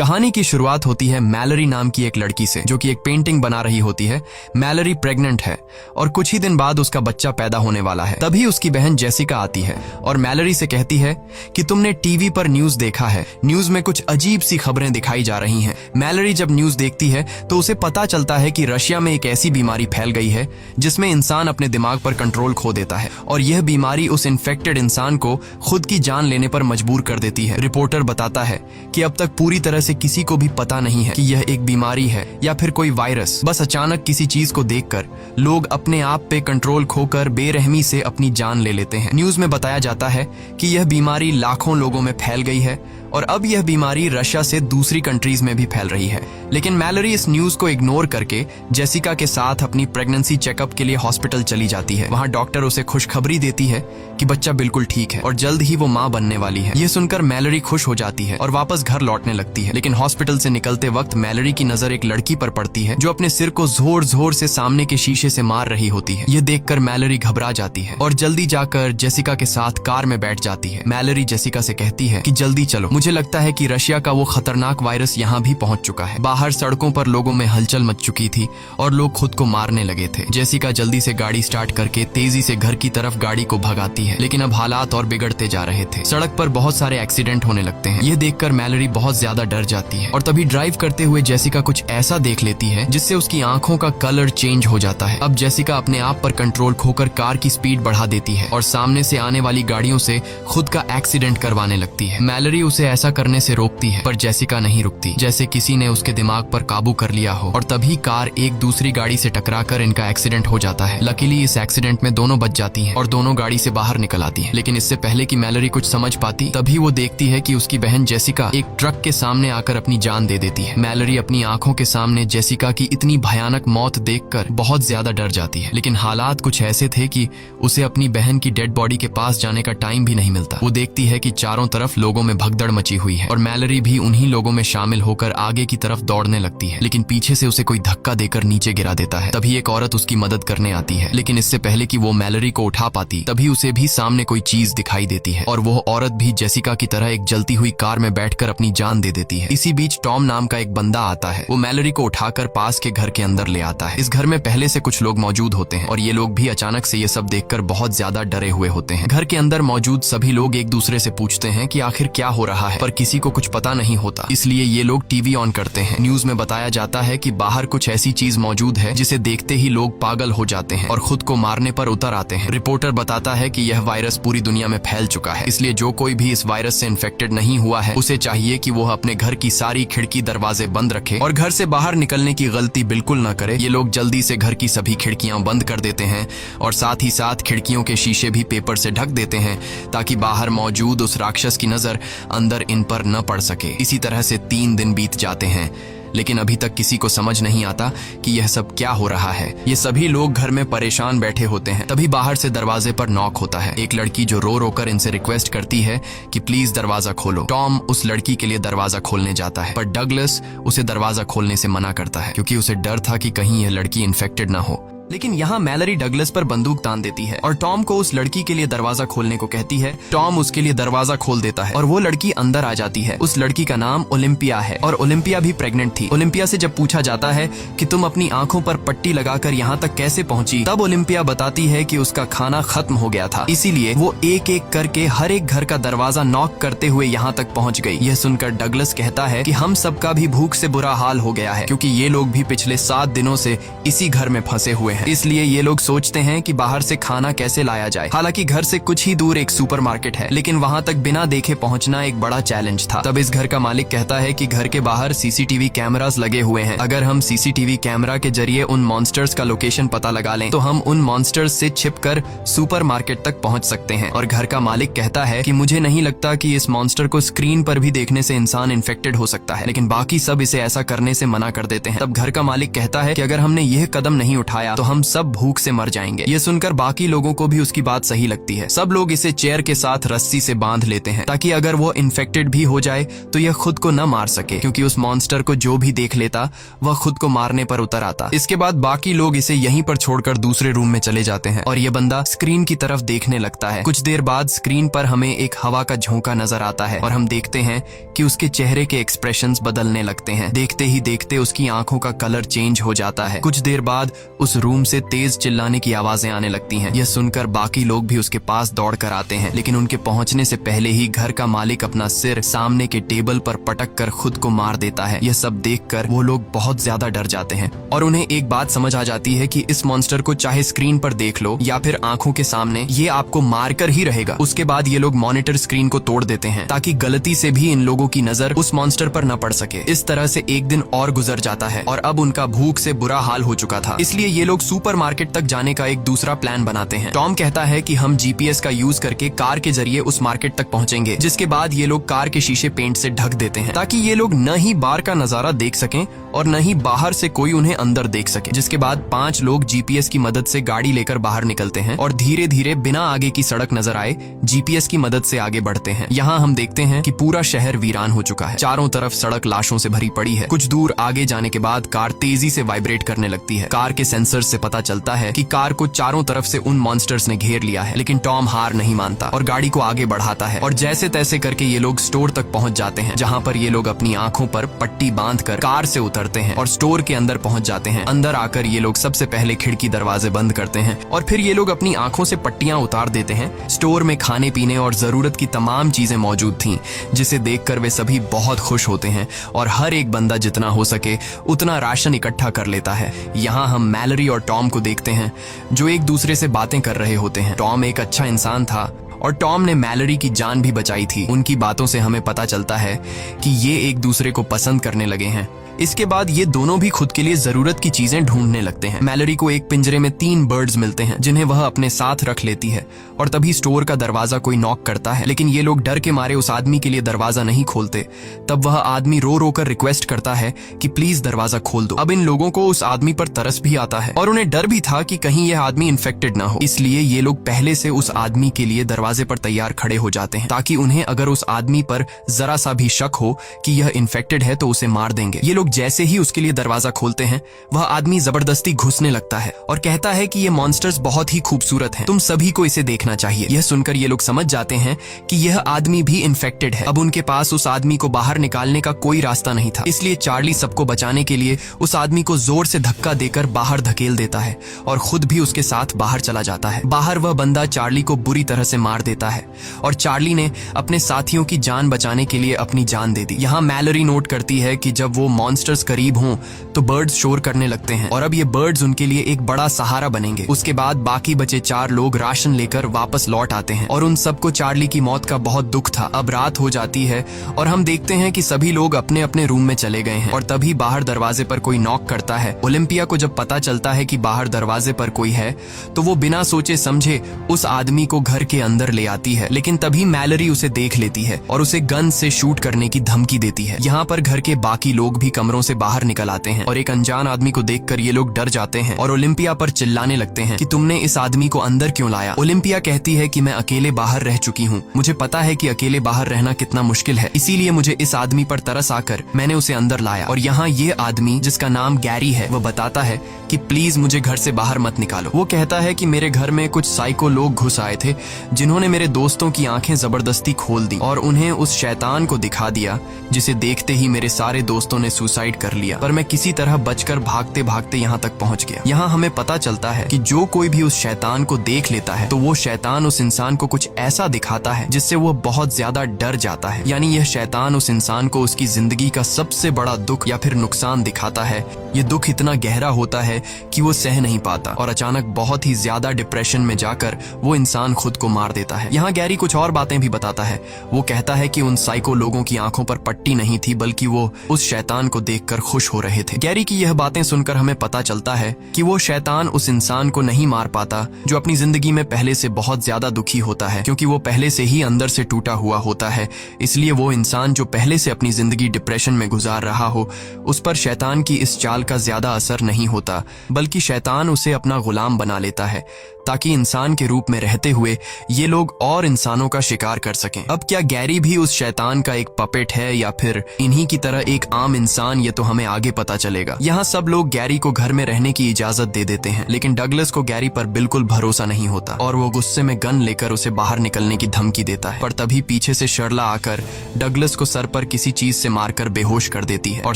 कहानी की शुरुआत होती है मैलरी नाम की एक लड़की से, जो कि एक पेंटिंग बना रही होती है। मैलरी प्रेग्नेंट है और कुछ ही दिन बाद उसका बच्चा पैदा होने वाला है। तभी उसकी बहन जेसिका आती है और मैलरी से कहती है कि तुमने टीवी पर न्यूज देखा है, न्यूज में कुछ अजीब सी खबरें दिखाई जा रही हैं। मैलरी जब न्यूज देखती है तो उसे पता चलता है कि रशिया में एक ऐसी बीमारी फैल गई है जिसमें इंसान अपने दिमाग पर कंट्रोल खो देता है और यह बीमारी उस इन्फेक्टेड इंसान को खुद की जान लेने पर मजबूर कर देती है। रिपोर्टर बताता है कि अब तक पूरी तरह से किसी को भी पता नहीं है कि यह एक बीमारी है या फिर कोई वायरस। बस अचानक किसी चीज को देखकर लोग अपने आप पे कंट्रोल खोकर बेरहमी से अपनी जान ले लेते हैं। न्यूज में बताया जाता है कि यह बीमारी लाखों लोगों में फैल गई है और अब यह बीमारी रशिया से दूसरी कंट्रीज में भी फैल रही है। लेकिन मैलरी इस न्यूज को इग्नोर करके जेसिका के साथ अपनी प्रेगनेंसी चेकअप के लिए हॉस्पिटल चली जाती है। वहां डॉक्टर उसे खुशखबरी देती है कि बच्चा बिल्कुल ठीक है और जल्द ही वो मां बनने वाली है। यह सुनकर मैलरी खुश हो जाती है और वापस घर लौटने लगती है। लेकिन हॉस्पिटल से निकलते वक्त मैलरी की नजर एक लड़की पर पड़ती है जो अपने सिर को जोर जोर से सामने के शीशे से मार रही होती है। यह देखकर मैलरी घबरा जाती है और जल्दी जाकर जेसिका के साथ कार में बैठ जाती है। मैलरी जेसिका से कहती है कि जल्दी चलो, मुझे लगता है कि रशिया का वो खतरनाक वायरस यहाँ भी पहुंच चुका है। बाहर सड़कों पर लोगों में हलचल मच चुकी थी और लोग खुद को मारने लगे थे। जेसिका जल्दी से गाड़ी स्टार्ट करके तेजी से घर की तरफ गाड़ी को भगाती है, लेकिन अब हालात और बिगड़ते जा रहे थे। सड़क पर बहुत सारे एक्सीडेंट होने लगते हैं। यह देखकर मैलरी बहुत ज्यादा डर जाती है और तभी ड्राइव करते हुए जेसिका कुछ ऐसा देख लेती है जिससे उसकी आंखों का कलर चेंज हो जाता है। अब जेसिका अपने आप पर कंट्रोल खोकर कार की स्पीड बढ़ा देती है और सामने से आने वाली गाड़ियों से खुद का एक्सीडेंट करवाने लगती है। मैलरी उसे ऐसा करने से रोकती है पर जेसिका नहीं रुकती, जैसे किसी ने उसके दिमाग पर काबू कर लिया हो। और तभी कार एक दूसरी गाड़ी से टकराकर इनका एक्सीडेंट हो जाता है। लकीली इस एक्सीडेंट में दोनों बच जाती हैं और दोनों गाड़ी से बाहर निकल आती हैं। लेकिन इससे पहले कि मैलरी कुछ समझ पाती, तभी वो देखती है कि उसकी बहन जेसिका एक ट्रक के सामने आकर अपनी जान दे देती है। मैलरी अपनी आंखों के सामने जेसिका की इतनी भयानक मौत देखकर बहुत ज्यादा डर जाती है। लेकिन हालात कुछ ऐसे थे कि उसे अपनी बहन की डेड बॉडी के पास जाने का टाइम भी नहीं मिलता। वो देखती है कि चारों तरफ लोगों में भगदड़ मची हुई है और मैलरी भी उन्हीं लोगों में शामिल होकर आगे की तरफ दौड़ने लगती है। लेकिन पीछे से उसे कोई धक्का देकर नीचे गिरा देता है। तभी एक औरत उसकी मदद करने आती है, लेकिन इससे पहले कि वो मैलरी को उठा पाती, तभी उसे भी सामने कोई चीज दिखाई देती है और वो औरत भी जेसिका की तरह एक जलती हुई कार में बैठकर अपनी जान दे देती है। इसी बीच टॉम नाम का एक बंदा आता है। वो मैलरी को उठाकर पास के घर के अंदर ले आता है। इस घर में पहले से कुछ लोग मौजूद होते हैं और ये लोग भी अचानक से ये सब देखकर बहुत ज्यादा डरे हुए होते हैं। घर के अंदर मौजूद सभी लोग एक दूसरे से पूछते हैं कि आखिर क्या हो रहा है, पर किसी को कुछ पता नहीं होता। इसलिए ये लोग टीवी ऑन करते हैं। न्यूज में बताया जाता है कि बाहर कुछ ऐसी चीज मौजूद है जिसे देखते ही लोग पागल हो जाते हैं और खुद को मारने पर उतर आते हैं। रिपोर्टर बताता है कि यह वायरस पूरी दुनिया में फैल चुका है, इसलिए जो कोई भी इस वायरस से इन्फेक्टेड नहीं हुआ है उसे चाहिए कि वो अपने घर की सारी खिड़की दरवाजे बंद रखे और घर से बाहर निकलने की गलती बिल्कुल न करे। ये लोग जल्दी से घर की सभी खिड़कियां बंद कर देते हैं और साथ ही साथ खिड़कियों के शीशे भी पेपर से ढक देते हैं ताकि बाहर मौजूद उस राक्षस की नजर अंदर इन पर न पड़ सके। इसी तरह से 3 दिन बीत जाते हैं, लेकिन अभी तक किसी को समझ नहीं आता कि यह सब क्या हो रहा है। ये सभी लोग घर में परेशान बैठे होते हैं। तभी बाहर से दरवाजे पर नॉक होता है। एक लड़की जो रो रो कर इनसे रिक्वेस्ट करती है कि प्लीज दरवाजा खोलो। टॉम उस लड़की के लिए दरवाजा खोलने जाता है, पर डगलस उसे दरवाजा खोलने से मना करता है क्योंकि उसे डर था कि कहीं यह लड़की इन्फेक्टेड न हो। लेकिन यहाँ मैलरी डगलस पर बंदूक तान देती है और टॉम को उस लड़की के लिए दरवाजा खोलने को कहती है। टॉम उसके लिए दरवाजा खोल देता है और वो लड़की अंदर आ जाती है। उस लड़की का नाम ओलिम्पिया है और ओलिम्पिया भी प्रेग्नेंट थी। ओलिम्पिया से जब पूछा जाता है कि तुम अपनी आंखों पर पट्टी लगाकर यहाँ तक कैसे पहुँची, तब ओलिम्पिया बताती है कि उसका खाना खत्म हो गया था, इसीलिए वो एक एक करके हर एक घर का दरवाजा नॉक करते हुए यहाँ तक पहुँच गई। यह सुनकर डगलस कहता है कि हम सबका भी भूख से बुरा हाल हो गया है क्योंकि ये लोग भी पिछले 7 दिनों से इसी घर में फंसे हुए हैं। इसलिए ये लोग सोचते हैं कि बाहर से खाना कैसे लाया जाए। हालांकि घर से कुछ ही दूर एक सुपरमार्केट है, लेकिन वहां तक बिना देखे पहुंचना एक बड़ा चैलेंज था। तब इस घर का मालिक कहता है कि घर के बाहर सीसीटीवी कैमरास लगे हुए हैं। अगर हम सीसीटीवी कैमरा के जरिए उन मॉन्स्टर्स का लोकेशन पता लगा लें तो हम उन मॉन्स्टर्स से छिपकर सुपरमार्केट तक पहुंच सकते हैं। और घर का मालिक कहता है कि मुझे नहीं लगता कि इस मॉन्स्टर को स्क्रीन पर भी देखने से इंसान इन्फेक्टेड हो सकता है, लेकिन बाकी सब इसे ऐसा करने से मना कर देते हैं। तब घर का मालिक कहता है कि अगर हमने यह कदम नहीं उठाया तो हम सब भूख से मर जाएंगे। ये सुनकर बाकी लोगों को भी उसकी बात सही लगती है। सब लोग इसे चेयर के साथ रस्सी से बांध लेते हैं ताकि अगर वो इन्फेक्टेड भी हो जाए तो यह खुद को न मार सके, क्योंकि उस मॉन्स्टर को जो भी देख लेता वह खुद को मारने पर उतर आता। इसके बाद बाकी लोग इसे यहीं पर छोड़कर दूसरे रूम में चले जाते हैं और ये बंदा स्क्रीन की तरफ देखने लगता है। कुछ देर बाद स्क्रीन पर हमें एक हवा का झोंका नजर आता है और हम देखते हैं कि उसके चेहरे के एक्सप्रेशंस बदलने लगते हैं। देखते ही देखते उसकी आंखों का कलर चेंज हो जाता है। कुछ देर बाद उस रूम से तेज चिल्लाने की आवाजें आने लगती हैं। यह सुनकर बाकी लोग भी उसके पास दौड़ कर आते हैं, लेकिन उनके पहुंचने से पहले ही घर का मालिक अपना सिर सामने के टेबल पर पटक कर खुद को मार देता है। यह सब देखकर वो लोग बहुत ज्यादा डर जाते हैं और उन्हें एक बात समझ आ जाती है कि इस मॉन्स्टर को चाहे स्क्रीन पर देख लो या फिर आंखों के सामने, ये आपको मारकर ही रहेगा। उसके बाद ये लोग मॉनिटर स्क्रीन को तोड़ देते हैं ताकि गलती से भी इन लोगों की नजर उस मॉन्स्टर पर न पड़ सके। इस तरह से एक दिन और गुजर जाता है और अब उनका भूख से बुरा हाल हो चुका था, इसलिए ये लोग सुपरमार्केट तक जाने का एक दूसरा प्लान बनाते हैं। टॉम कहता है कि हम जीपीएस का यूज करके कार के जरिए उस मार्केट तक पहुंचेंगे, जिसके बाद ये लोग कार के शीशे पेंट से ढक देते हैं ताकि ये लोग न ही बार का नजारा देख सकें और न ही बाहर से कोई उन्हें अंदर देख सके। जिसके बाद 5 लोग जीपीएस की मदद से गाड़ी लेकर बाहर निकलते हैं और धीरे धीरे बिना आगे की सड़क नजर आए जीपीएस की मदद से आगे बढ़ते हैं। यहाँ हम देखते हैं कि पूरा शहर वीरान हो चुका है। चारों तरफ सड़क लाशों से भरी पड़ी है। कुछ दूर आगे जाने के बाद कार तेजी से वाइब्रेट करने लगती है। कार के सेंसर से पता चलता है कि कार को चारों तरफ से उन मॉन्स्टर्स ने घेर लिया है, लेकिन टॉम हार नहीं मानता और गाड़ी को आगे बढ़ाता है और जैसे तैसे करके ये लोग स्टोर तक पहुंच जाते हैं, जहाँ पर ये लोग अपनी आंखों पर पट्टी बांधकर कार से उतरते हैं और स्टोर के अंदर पहुंच जाते हैं। अंदर आकर ये लोग सबसे पहले खिड़की दरवाजे बंद करते हैं और फिर ये लोग अपनी आंखों से पट्टियां उतार देते हैं। स्टोर में खाने पीने और जरूरत की तमाम चीजें मौजूद थीं, जिसे देखकर वे सभी बहुत खुश होते हैं और हर एक बंदा जितना हो सके उतना राशन इकट्ठा कर लेता है। यहाँ हम मैलरी और टॉम को देखते हैं जो एक दूसरे से बातें कर रहे होते हैं। टॉम एक अच्छा इंसान था और टॉम ने मैलरी की जान भी बचाई थी। उनकी बातों से हमें पता चलता है कि ये एक दूसरे को पसंद करने लगे हैं। इसके बाद ये दोनों भी खुद के लिए जरूरत की चीजें ढूंढने लगते हैं। मैलरी को एक पिंजरे में 3 बर्ड्स मिलते हैं जिन्हें वह अपने साथ रख लेती है और तभी स्टोर का दरवाजा कोई नॉक करता है, लेकिन ये लोग डर के मारे उस आदमी के लिए दरवाजा नहीं खोलते। तब वह आदमी रो रो कर रिक्वेस्ट करता है कि प्लीज दरवाजा खोल दो। अब इन लोगों को उस आदमी पर तरस भी आता है और उन्हें डर भी था कि कहीं यह आदमी इन्फेक्टेड ना हो, इसलिए ये लोग पहले से उस आदमी के लिए दरवाजे पर तैयार खड़े हो जाते हैं ताकि उन्हें अगर उस आदमी पर जरा सा भी शक हो कि यह इन्फेक्टेड है तो उसे मार देंगे। ये लोग जैसे ही उसके लिए दरवाजा खोलते हैं, वह आदमी जबरदस्ती घुसने लगता है और कहता है कि ये मॉन्स्टर्स बहुत ही खूबसूरत हैं, तुम सभी को इसे देखना चाहिए। यह सुनकर ये लोग समझ जाते हैं कि यह आदमी भी इन्फेक्टेड है। अब उनके पास उस आदमी को बाहर निकालने का कोई रास्ता नहीं था, इसलिए चार्ली सबको बचाने के लिए उस आदमी को जोर से धक्का देकर बाहर धकेल देता है और खुद भी उसके साथ बाहर चला जाता है। बाहर वह बंदा चार्ली को बुरी तरह से मार देता है और चार्ली ने अपने साथियों की जान बचाने के लिए अपनी जान दे दी। यहाँ मैलरी नोट करती है कि जब वो मॉन्स्टर्स करीब हों तो बर्ड्स शोर करने लगते हैं और अब ये बर्ड्स उनके लिए एक बड़ा सहारा बनेंगे। उसके बाद बाकी बचे 4 लोग राशन लेकर वापस लौट आते हैं और उन सबको चार्ली की मौत का बहुत दुख था। अब रात हो जाती है और हम देखते हैं कि सभी लोग अपने अपने रूम में चले गए हैं और तभी बाहर दरवाजे पर कोई नॉक करता है। ओलिम्पिया को जब पता चलता है कि बाहर दरवाजे पर कोई है तो वो बिना सोचे समझे उस आदमी को घर के अंदर ले आती है, लेकिन तभी मैलरी उसे देख लेती है और उसे गन से शूट करने की धमकी देती है। यहाँ पर घर के बाकी लोग भी कमरों से बाहर निकल आते हैं और एक अनजान आदमी को देखकर ये लोग डर जाते हैं और ओलिम्पिया पर चिल्लाने लगते हैं कि तुमने इस आदमी को अंदर क्यों लाया। ओलिम्पिया कहती है कि मैं अकेले बाहर रह चुकी हूँ, मुझे पता है कि अकेले बाहर रहना कितना मुश्किल है, इसीलिए मुझे इस आदमी पर तरस आकर मैंने उसे अंदर लाया। और यहाँ ये आदमी जिसका नाम गैरी है, वह बताता है कि प्लीज मुझे घर से बाहर मत निकालो। वो कहता है कि मेरे घर में कुछ साइको लोग घुस आए थे जिन्होंने मेरे दोस्तों की आंखें जबरदस्ती खोल दी और उन्हें उस शैतान को दिखा दिया जिसे देखते ही मेरे सारे दोस्तों ने सुसाइड कर लिया, पर मैं किसी तरह बचकर भागते भागते यहाँ तक पहुँच गया। यहाँ हमें पता चलता है कि जो कोई भी उस शैतान को देख लेता है तो वो शैतान उस इंसान को कुछ ऐसा दिखाता है जिससे वो बहुत ज्यादा डर जाता है। यानी यह शैतान उस इंसान को उसकी जिंदगी का सबसे बड़ा दुख या फिर नुकसान दिखाता है। ये दुख इतना गहरा होता है कि वो सह नहीं पाता और अचानक बहुत ही ज्यादा डिप्रेशन में जाकर वो इंसान खुद को मार देता है। यहाँ गैरी कुछ और बातें भी बताता है। वो कहता है कि उन साइको लोगों की आंखों पर पट्टी नहीं थी, बल्कि वो उस शैतान को देखकर खुश हो रहे थे। गैरी की यह बातें सुनकर हमें पता चलता है कि वो शैतान उस इंसान को नहीं मार पाता जो अपनी जिंदगी में पहले से बहुत ज्यादा दुखी होता है, क्योंकि वो पहले से ही अंदर से टूटा हुआ होता है। इसलिए वो इंसान जो पहले से अपनी जिंदगी डिप्रेशन में गुजार रहा हो, उस पर शैतान की इस चाल चाल का ज्यादा असर नहीं होता, बल्कि शैतान उसे अपना गुलाम बना लेता है ताकि इंसान के रूप में रहते हुए ये लोग और इंसानों का शिकार कर सकें। अब क्या गैरी भी उस शैतान का एक पपेट है या फिर इन्हीं की तरह एक आम इंसान, ये तो हमें आगे पता चलेगा। यहाँ सब लोग गैरी को घर में रहने की इजाजत दे देते हैं, लेकिन डगलस को गैरी पर बिल्कुल भरोसा नहीं होता और वो गुस्से में गन लेकर उसे बाहर निकलने की धमकी देता है। पर तभी पीछे से शर्ला आकर डगलस को सर पर किसी चीज से मारकर बेहोश कर देती है और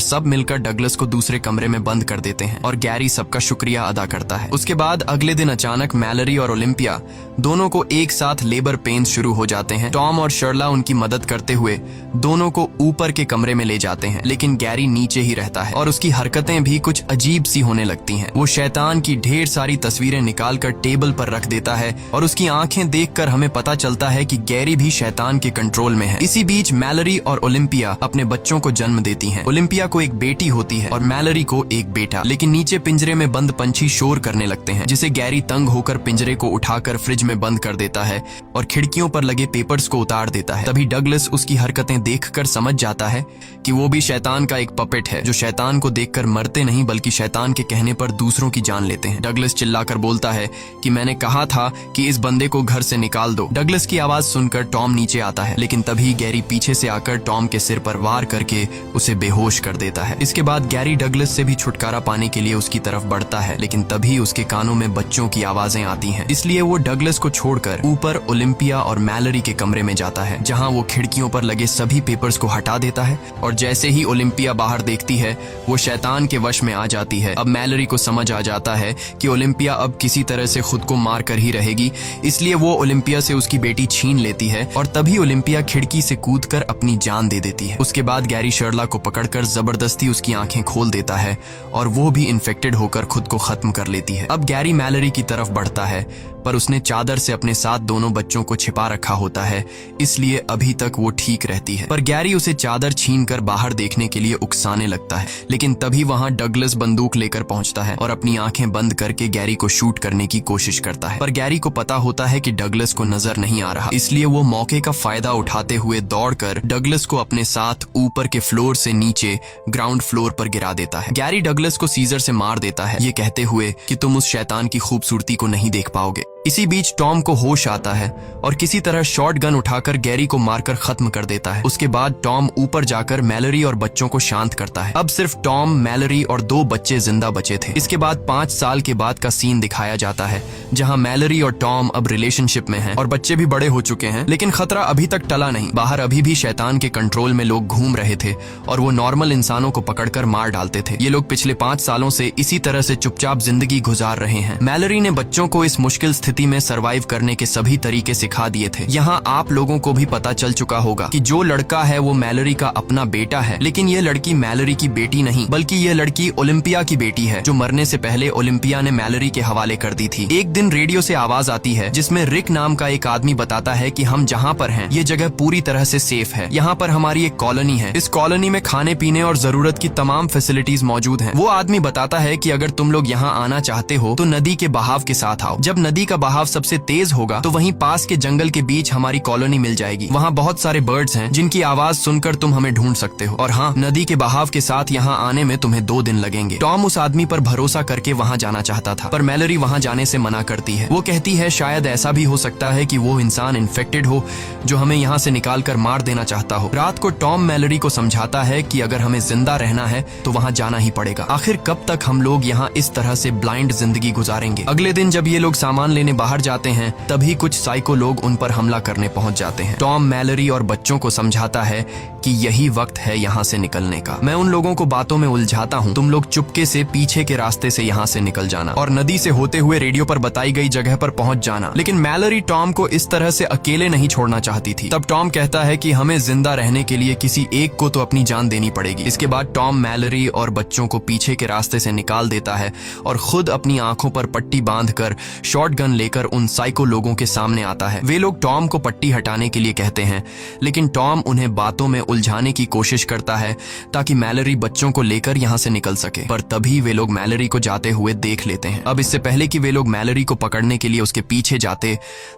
सब मिलकर डगलस को दूसरे कमरे में बंद कर देते हैं और गैरी सबका शुक्रिया अदा करता है। उसके बाद अगले दिन अचानक मैलरी और ओलिम्पिया दोनों को एक साथ लेबर पेन्स शुरू हो जाते हैं। टॉम और शर्ला उनकी मदद करते हुए दोनों को ऊपर के कमरे में ले जाते हैं, लेकिन गैरी नीचे ही रहता है और उसकी हरकतें भी कुछ अजीब सी होने लगती हैं। वो शैतान की ढेर सारी तस्वीरें निकालकर टेबल पर रख देता है और उसकी आंखें देखकर हमें पता चलता है कि गैरी भी शैतान के कंट्रोल में है। इसी बीच मैलरी और ओलिम्पिया अपने बच्चों को जन्म देती हैं। ओलिम्पिया को एक बेटी होती है और मैलरी को एक बेटा। लेकिन नीचे पिंजरे में बंद पंछी शोर करने लगते हैं, जिसे गैरी तंग होकर पिंजरे को उठाकर फ्रिज में बंद कर देता है और खिड़कियों पर लगे पेपर्स को उतार देता है। तभी डगलस उसकी हरकतें देखकर समझ जाता है कि वो भी शैतान का एक पपेट है, जो शैतान को देखकर मरते नहीं बल्कि शैतान के कहने पर दूसरों की जान लेते हैं। डगलस चिल्लाकर बोलता है कि मैंने कहा था कि इस बंदे को घर से निकाल दो। डगलस की आवाज सुनकर टॉम नीचे आता है, लेकिन तभी गैरी पीछे से आकर टॉम के सिर पर वार करके उसे बेहोश कर देता है। इसके बाद गैरी डगलस से भी छुटकारा पाने के लिए उसकी तरफ बढ़ता है, लेकिन तभी उसके कानों में बच्चों की आवाजें आती हैं। इसलिए वो डगलस को छोड़कर ऊपर ओलिम्पिया और मैलरी के कमरे में जाता है, जहां वो खिड़कियों पर लगे सभी पेपर्स को हटा देता है और जैसे ही ओलिम्पिया बाहर देखती है वो शैतान के वश में आ जाती है। अब मैलरी को समझ आ जाता है कि ओलिम्पिया अब किसी तरह से खुद को मार कर ही रहेगी, इसलिए वो ओलिम्पिया से उसकी बेटी छीन लेती है और तभी ओलिम्पिया खिड़की से कूदकर अपनी जान दे देती है। उसके बाद गैरी शर्ला को पकड़कर जबरदस्ती उसकी आंखें खोल देता है और वो भी इन्फेक्टेड होकर खुद को खत्म कर लेती है। अब गैरी मैलरी की तरफ बढ़ता है, पर उसने चादर से अपने साथ दोनों बच्चों को छिपा रखा होता है, इसलिए अभी तक वो ठीक रहती है। पर गैरी उसे चादर छीनकर बाहर देखने के लिए उकसाने लगता है, लेकिन तभी वहां डगलस बंदूक लेकर पहुंचता है और अपनी आंखें बंद करके गैरी को शूट करने की कोशिश करता है। पर गैरी को पता होता है कि डगलस को नजर नहीं आ रहा, इसलिए वो मौके का फायदा उठाते हुए दौड़कर डगलस को अपने साथ ऊपर के फ्लोर से नीचे ग्राउंड फ्लोर पर गिरा देता है। गैरी डगलस को सीजर से मार देता है, ये कहते हुए कि तुम उस शैतान की खूबसूरती को नहीं देख पाओगे। इसी बीच टॉम को होश आता है और किसी तरह शॉट गन उठाकर गैरी को मारकर खत्म कर देता है। उसके बाद टॉम ऊपर जाकर मैलरी और बच्चों को शांत करता है। अब सिर्फ टॉम, मैलरी और 2 बच्चे जिंदा बचे थे। इसके बाद 5 साल के बाद का सीन दिखाया जाता है, जहां मैलरी और टॉम अब रिलेशनशिप में हैं और बच्चे भी बड़े हो चुके हैं, लेकिन खतरा अभी तक टला नहीं। बाहर अभी भी शैतान के कंट्रोल में लोग घूम रहे थे और वो नॉर्मल इंसानों को पकड़कर मार डालते थे। ये लोग पिछले 5 सालों से इसी तरह से चुपचाप जिंदगी गुजार रहे हैं। मैलरी ने बच्चों को इस मुश्किल स्थिति में सरवाइव करने के सभी तरीके सिखा दिए थे। यहाँ आप लोगों को भी पता चल चुका होगा कि जो लड़का है वो मैलरी का अपना बेटा है, लेकिन ये लड़की मैलरी की बेटी नहीं, बल्कि ये लड़की ओलिम्पिया की बेटी है, जो मरने से पहले ओलिम्पिया ने मैलरी के हवाले कर दी थी। एक दिन रेडियो से आवाज आती है जिसमें रिक नाम का एक आदमी बताता है कि हम जहाँ पर हैं ये जगह पूरी तरह से सेफ है। यहाँ पर हमारी एक कॉलोनी है, इस कॉलोनी में खाने पीने और जरूरत की तमाम फैसिलिटीज मौजूद हैं। वो आदमी बताता है कि अगर तुम लोग यहाँ आना चाहते हो तो नदी के बहाव के साथ आओ। जब नदी का बहाव सबसे तेज होगा तो वहीं पास के जंगल के बीच हमारी कॉलोनी मिल जाएगी। वहाँ बहुत सारे बर्ड्स हैं जिनकी आवाज सुनकर तुम हमें ढूंढ सकते हो, और हाँ, नदी के बहाव के साथ यहाँ आने में तुम्हें 2 दिन लगेंगे। टॉम उस आदमी पर भरोसा करके वहाँ जाना चाहता था, पर मैलरी वहाँ जाने से मना करती है। वो कहती है शायद ऐसा भी हो सकता है कि वो इंसान इन्फेक्टेड हो जो हमें यहाँ से निकाल कर मार देना चाहता हो। रात को टॉम मैलरी को समझाता है कि अगर हमें जिंदा रहना है तो वहाँ जाना ही पड़ेगा। आखिर कब तक हम लोग यहाँ इस तरह से ब्लाइंड जिंदगी गुजारेंगे। अगले दिन जब ये लोग सामान लेने बाहर जाते हैं तभी कुछ साइको लोग उन पर हमला करने पहुंच जाते हैं। टॉम मैलरी और बच्चों को समझाता है कि यही वक्त है यहाँ से निकलने का। मैं उन लोगों को बातों में उलझाता हूँ, तुम लोग चुपके से पीछे के रास्ते से यहाँ से निकल जाना और नदी से होते हुए रेडियो पर बताई गई जगह पर पहुंच जाना। लेकिन मैलरी टॉम को इस तरह से अकेले नहीं छोड़ना चाहती थी। तब टॉम कहता है कि हमें जिंदा रहने के लिए किसी एक को तो अपनी जान देनी पड़ेगी। इसके बाद टॉम मैलरी और बच्चों को पीछे के रास्ते से निकाल देता है और खुद अपनी आंखों पर पट्टी बांधकर शॉटगन लेकर उन साइको लोगों के सामने आता है। वे लोग टॉम को पट्टी हटाने के लिए कहते हैं, लेकिन टॉम उन्हें बातों में उलझाने की कोशिश करता है ताकि मैलरी बच्चों को लेकर यहाँ से निकल सके, पर तभी वे लोग मैलरी को जाते हुए देख लेते हैं। अब इससे पहले कि वे लोग मैलरी को पकड़ने के लिए उसके पीछे जाते,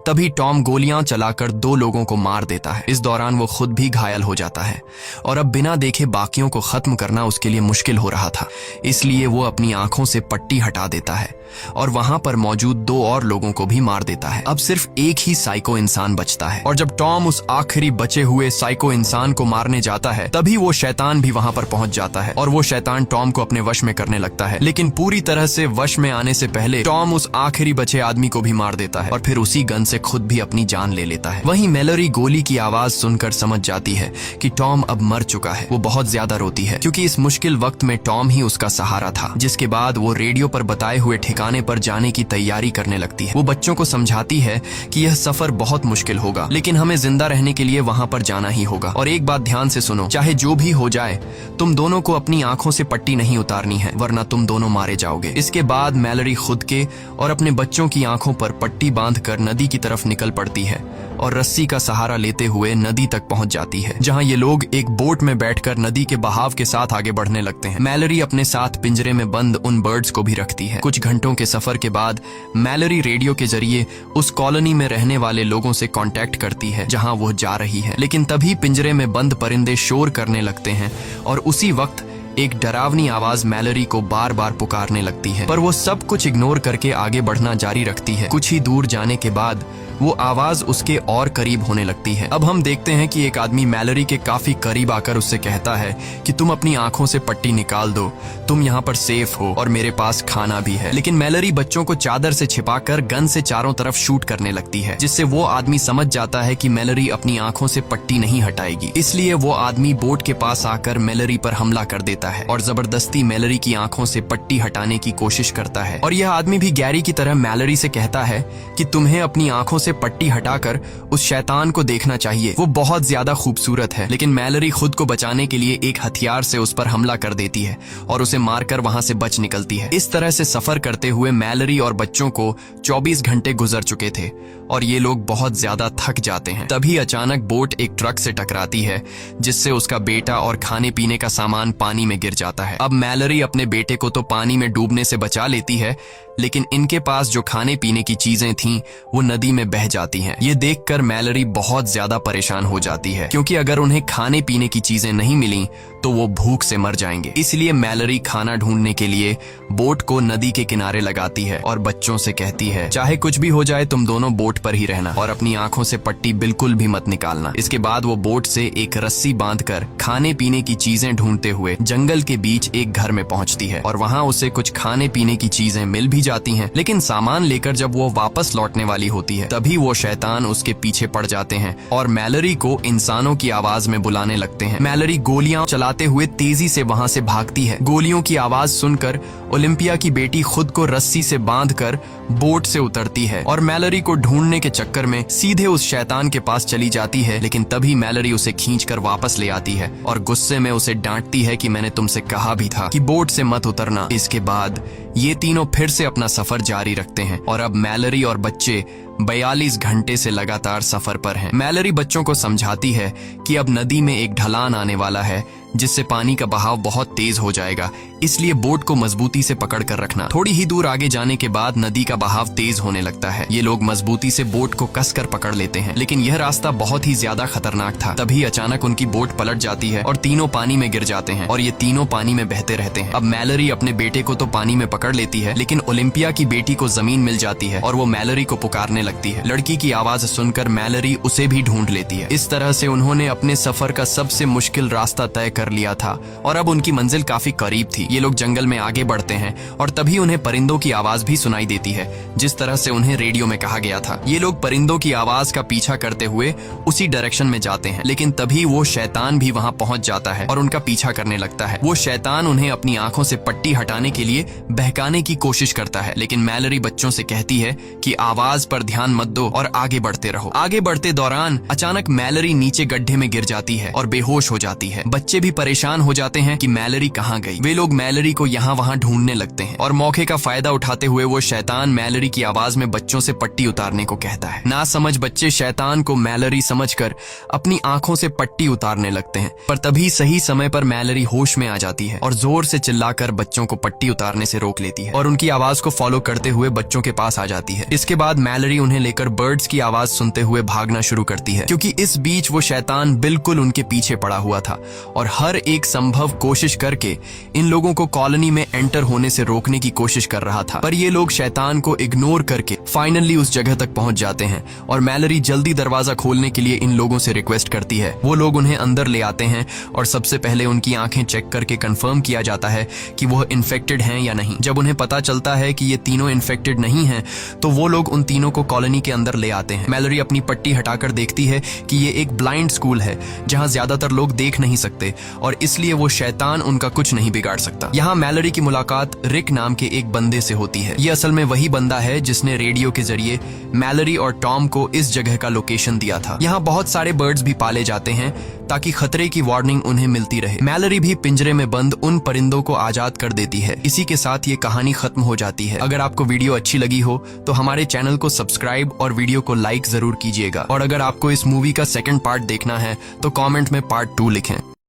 तभी टॉम गोलियां चलाकर 2 लोगों को मार देता है। इस दौरान वो खुद भी घायल हो जाता है और अब बिना देखे बाकियों को खत्म करना उसके लिए मुश्किल हो रहा था, इसलिए वो अपनी आंखों से पट्टी हटा देता है और वहां पर मौजूद 2 और लोगों को भी मार देता है। अब सिर्फ एक ही साइको इंसान बचता है और जब टॉम उस आखिरी बचे हुए साइको इंसान को मारने जाता है, तभी वो शैतान भी वहां पर पहुंच जाता है और वो शैतान टॉम को अपने वश में करने लगता है। लेकिन पूरी तरह से वश में आने से पहले टॉम उस आखिरी बचे आदमी को भी मार देता है और फिर उसी गन से खुद भी अपनी जान ले लेता है। वहीं मैलरी गोली की आवाज सुनकर समझ जाती है कि टॉम अब मर चुका है। वो बहुत ज्यादा रोती है क्योंकि इस मुश्किल वक्त में टॉम ही उसका सहारा था। जिसके बाद वो रेडियो पर बताए हुए ठिकाने पर जाने की तैयारी करने लगती है। वो बच्चों को समझाती है कि यह सफर बहुत मुश्किल होगा, लेकिन हमें जिंदा रहने के लिए वहां पर जाना ही होगा। और एक बात ध्यान से सुनो, चाहे जो भी हो जाए, तुम दोनों को अपनी आंखों से पट्टी नहीं उतारनी है, वरना तुम दोनों मारे जाओगे। इसके बाद मैलरी खुद के और अपने बच्चों की आंखों पर पट्टी बांधकर नदी की तरफ निकल पड़ती है और रस्सी का सहारा लेते हुए नदी तक पहुंच जाती है, जहां ये लोग एक बोट में बैठकर नदी के बहाव के साथ आगे बढ़ने लगते हैं। मैलरी अपने साथ पिंजरे में बंद उन बर्ड्स को भी रखती है। कुछ घंटों के सफर के बाद मैलरी रेडियो के जरिए उस कॉलोनी में रहने वाले लोगों से कांटेक्ट करती है जहां वो जा रही है। लेकिन तभी पिंजरे में बंद परिंदे शोर करने लगते हैं और उसी वक्त एक डरावनी आवाज मैलरी को बार बार पुकारने लगती है, पर वो सब कुछ इग्नोर करके आगे बढ़ना जारी रखती है। कुछ ही दूर जाने के बाद वो आवाज उसके और करीब होने लगती है। अब हम देखते हैं कि एक आदमी मैलरी के काफी करीब आकर उससे कहता है कि तुम अपनी आंखों से पट्टी निकाल दो, तुम यहाँ पर सेफ हो और मेरे पास खाना भी है। लेकिन मैलरी बच्चों को चादर से छिपाकर गन से चारों तरफ शूट करने लगती है, जिससे वो आदमी समझ जाता है कि मैलरी अपनी आंखों से पट्टी नहीं हटाएगी। इसलिए वो आदमी बोट के पास आकर मैलरी पर हमला कर देता है और जबरदस्ती मैलरी की आंखों से पट्टी हटाने की कोशिश करता है। और यह आदमी भी गैरी की तरह मैलरी से कहता है कि तुम्हें अपनी आंखों से पट्टी हटाकर उस शैतान को देखना चाहिए, वो बहुत ज्यादा खूबसूरत है। लेकिन मैलरी खुद को बचाने के लिए एक हथियार से उस पर हमला कर देती है और उसे मारकर वहां से बच निकलती है। इस तरह से सफर करते हुए मैलरी और बच्चों को 24 घंटे गुजर चुके थे और ये लोग बहुत ज्यादा थक जाते हैं। तभी अचानक बोट एक ट्रक से टकराती है, जिससे उसका बेटा और खाने पीने का सामान पानी में गिर जाता है। अब मैलरी अपने बेटे को तो पानी में डूबने से बचा लेती है, लेकिन इनके पास जो खाने पीने की चीजें थीं वो नदी में बह जाती हैं। ये देखकर मैलरी बहुत ज्यादा परेशान हो जाती है, क्योंकि अगर उन्हें खाने पीने की चीजें नहीं मिली तो वो भूख से मर जाएंगे। इसलिए मैलरी खाना ढूंढने के लिए बोट को नदी के किनारे लगाती है और बच्चों से कहती है, चाहे कुछ भी हो जाए तुम दोनों बोट पर ही रहना और अपनी आंखों से पट्टी बिल्कुल भी मत निकालना। इसके बाद वो बोट से एक रस्सी बांधकर खाने पीने की चीजें ढूंढते हुए जंगल के बीच एक घर में पहुंचती है और वहां उसे कुछ खाने पीने की चीजें मिल भी जाती हैं। लेकिन सामान लेकर जब वो वापस लौटने वाली होती है, तभी वो शैतान उसके पीछे पड़ जाते हैं और मैलरी को इंसानों की आवाज में बुलाने लगते हैं। मैलरी गोलियां चलाते हुए तेजी से वहां से भागती है। गोलियों की आवाज सुनकर ओलिम्पिया की बेटी खुद को रस्सी से बांधकर बोट से उतरती है और मैलरी को ढूंढने के चक्कर में सीधे उस शैतान के पास चली जाती है। लेकिन तभी मैलरी उसे खींचकर वापस ले आती है और गुस्से में उसे डांटती है कि मैंने तुमसे कहा भी था कि बोट से मत उतरना। इसके बाद ये तीनों फिर से अपना सफर जारी रखते हैं और अब मैलरी और बच्चे 42 घंटे से लगातार सफर पर हैं। मैलरी बच्चों को समझाती है कि अब नदी में एक ढलान आने वाला है, जिससे पानी का बहाव बहुत तेज हो जाएगा, इसलिए बोट को मजबूती से पकड़ कर रखना। थोड़ी ही दूर आगे जाने के बाद नदी का बहाव तेज होने लगता है। ये लोग मजबूती से बोट को कसकर पकड़ लेते हैं, लेकिन यह रास्ता बहुत ही ज्यादा खतरनाक था। तभी अचानक उनकी बोट पलट जाती है और तीनों पानी में गिर जाते हैं और ये तीनों पानी में बहते रहते हैं। अब मैलरी अपने बेटे को तो पानी में पकड़ लेती है, लेकिन ओलिम्पिया की बेटी को जमीन मिल जाती है और वो मैलरी को पुकारने लगती है। लड़की की आवाज सुनकर मैलरी उसे भी ढूंढ लेती है। इस तरह से उन्होंने अपने सफर का सबसे मुश्किल रास्ता तय कर लिया था और अब उनकी मंजिल काफी करीब थी। ये लोग जंगल में आगे बढ़ते हैं और तभी उन्हें परिंदों की आवाज भी सुनाई देती है, जिस तरह से उन्हें रेडियो में कहा गया था। ये लोग परिंदों की आवाज का पीछा करते हुए उसी डायरेक्शन में जाते हैं, लेकिन तभी वो शैतान भी वहां पहुंच जाता है और उनका पीछा करने लगता है। वो शैतान उन्हें अपनी आंखों से पट्टी हटाने के लिए बहकाने की कोशिश करता है, लेकिन मैलरी बच्चों से कहती है कि आवाज पर ध्यान ध्यान मत दो और आगे बढ़ते रहो। आगे बढ़ते दौरान अचानक मैलरी नीचे गड्ढे में गिर जाती है और बेहोश हो जाती है। बच्चे भी परेशान हो जाते हैं कि मैलरी कहाँ गई। वे लोग मैलरी को यहाँ वहाँ ढूंढने लगते हैं और मौके का फायदा उठाते हुए वो शैतान मैलरी की आवाज में बच्चों से पट्टी उतारने को कहता है। ना समझ बच्चे शैतान को मैलरी समझकर अपनी आंखों से पट्टी उतारने लगते हैं, पर तभी सही समय पर मैलरी होश में आ जाती है और जोर से चिल्लाकर बच्चों को पट्टी उतारने से रोक लेती है और उनकी आवाज को फॉलो करते हुए बच्चों के पास आ जाती है। इसके बाद मैलरी उन्हें लेकर बर्ड्स की आवाज सुनते हुए भागना शुरू करती है, क्योंकि इस बीच वो शैतान बिल्कुल उनके पीछे पड़ा हुआ था और हर एक संभव कोशिश करके इन लोगों को कॉलोनी में एंटर होने से रोकने की कोशिश कर रहा था। पर ये लोग शैतान को इग्नोर करके फाइनली उस जगह तक पहुंच जाते हैं और मैलरी जल्दी दरवाजा खोलने के लिए इन लोगों से रिक्वेस्ट करती है। वो लोग उन्हें अंदर ले आते हैं और सबसे पहले उनकी आंखें चेक करके कंफर्म किया जाता है कि वह इन्फेक्टेड हैं या नहीं। जब उन्हें पता चलता है कि ये तीनों इन्फेक्टेड नहीं हैं, तो वो लोग उन तीनों को कॉलोनी के अंदर ले आते हैं। मैलरी अपनी पट्टी हटाकर देखती है कि ये एक ब्लाइंड स्कूल है जहां ज्यादातर लोग देख नहीं सकते और इसलिए वो शैतान उनका कुछ नहीं बिगाड़ सकता। यहाँ मैलरी की मुलाकात रिक नाम के एक बंदे से होती है। ये असल में वही बंदा है जिसने रेडियो के जरिए मैलरी और टॉम को इस जगह का लोकेशन दिया था। यहाँ बहुत सारे बर्ड्स भी पाले जाते हैं ताकि खतरे की वार्निंग उन्हें मिलती रहे। मैलरी भी पिंजरे में बंद उन परिंदों को आजाद कर देती है। इसी के साथ ये कहानी खत्म हो जाती है। अगर आपको वीडियो अच्छी लगी हो तो हमारे चैनल को सब्सक्राइब और वीडियो को लाइक जरूर कीजिएगा और अगर आपको इस मूवी का सेकंड पार्ट देखना है तो कमेंट में पार्ट 2 लिखें।